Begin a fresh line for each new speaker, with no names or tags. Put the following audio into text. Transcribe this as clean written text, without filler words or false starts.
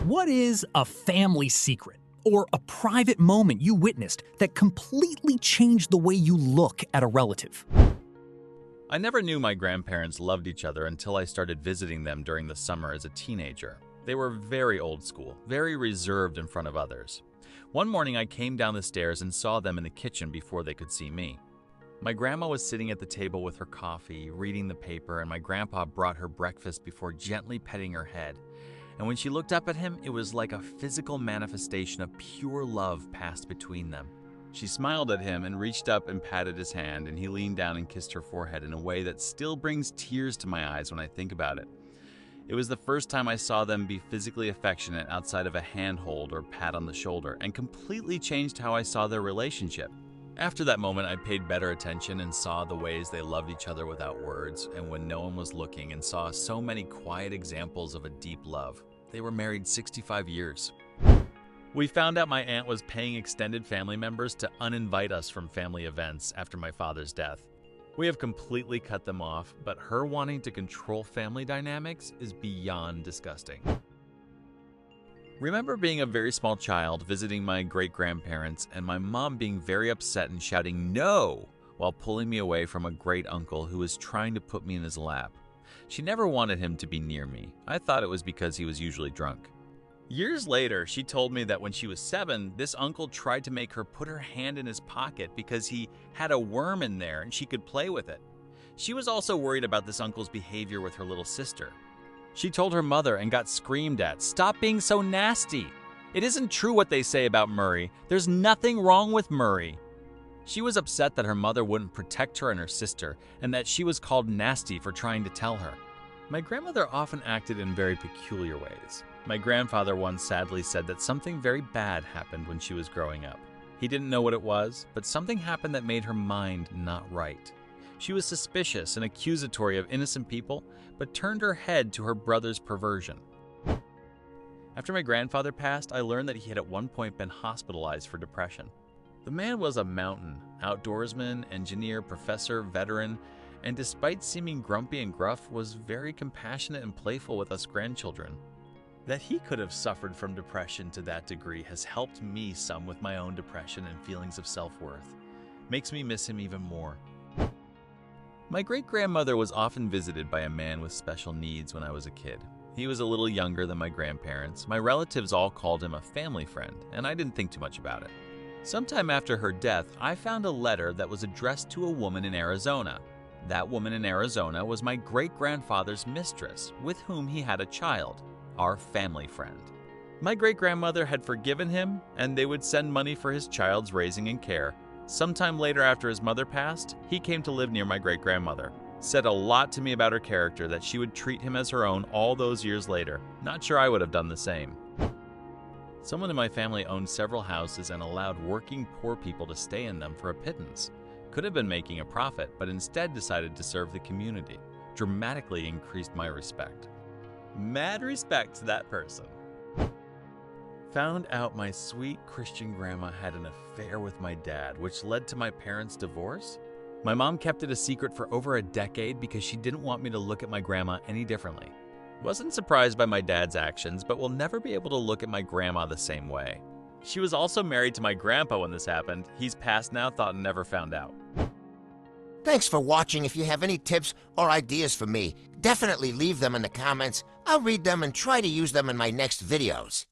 What is a family secret or a private moment you witnessed that completely changed the way you look at a relative?
I never knew my grandparents loved each other until I started visiting them during the summer as a teenager. They were very old school, very reserved in front of others. One morning I came down the stairs and saw them in the kitchen before they could see me. My grandma was sitting at the table with her coffee, reading the paper, and my grandpa brought her breakfast before gently petting her head. And when she looked up at him, it was like a physical manifestation of pure love passed between them. She smiled at him and reached up and patted his hand, and he leaned down and kissed her forehead in a way that still brings tears to my eyes when I think about it. It was the first time I saw them be physically affectionate outside of a handhold or pat on the shoulder, and completely changed how I saw their relationship. After that moment, I paid better attention and saw the ways they loved each other without words, and when no one was looking, and saw so many quiet examples of a deep love. They were married 65 years. We found out my aunt was paying extended family members to uninvite us from family events after my father's death. We have completely cut them off, but her wanting to control family dynamics is beyond disgusting. Remember being a very small child visiting my great-grandparents and my mom being very upset and shouting "no" while pulling me away from a great uncle who was trying to put me in his lap. She never wanted him to be near me. I thought it was because he was usually drunk. Years later, she told me that when she was 7, this uncle tried to make her put her hand in his pocket because he had a worm in there and she could play with it. She was also worried about this uncle's behavior with her little sister. She told her mother and got screamed at, "Stop being so nasty. It isn't true what they say about Murray. There's nothing wrong with Murray." She was upset that her mother wouldn't protect her and her sister, and that she was called nasty for trying to tell her. My grandmother often acted in very peculiar ways. My grandfather once sadly said that something very bad happened when she was growing up. He didn't know what it was, but something happened that made her mind not right. She was suspicious and accusatory of innocent people, but turned her head to her brother's perversion. After my grandfather passed, I learned that he had at one point been hospitalized for depression. The man was a mountain, outdoorsman, engineer, professor, veteran, and despite seeming grumpy and gruff, was very compassionate and playful with us grandchildren. That he could have suffered from depression to that degree has helped me some with my own depression and feelings of self-worth. Makes me miss him even more. My great-grandmother was often visited by a man with special needs when I was a kid. He was a little younger than my grandparents. My relatives all called him a family friend, and I didn't think too much about it. Sometime after her death, I found a letter that was addressed to a woman in Arizona. That woman in Arizona was my great-grandfather's mistress, with whom he had a child, our family friend. My great-grandmother had forgiven him, and they would send money for his child's raising and care. Sometime later after his mother passed, he came to live near my great-grandmother. Said a lot to me about her character, that she would treat him as her own all those years later. Not sure I would have done the same. Someone in my family owned several houses and allowed working poor people to stay in them for a pittance. Could have been making a profit, but instead decided to serve the community. Dramatically increased my respect. Mad respect to that person. Found out my sweet Christian grandma had an affair with my dad, which led to my parents' divorce. My mom kept it a secret for over a decade because she didn't want me to look at my grandma any differently. Wasn't surprised by my dad's actions, but will never be able to look at my grandma the same way. She was also married to my grandpa when this happened. He's passed now, thought and never found out.
Thanks for watching. If you have any tips or ideas for me, definitely leave them in the comments. I'll read them and try to use them in my next videos.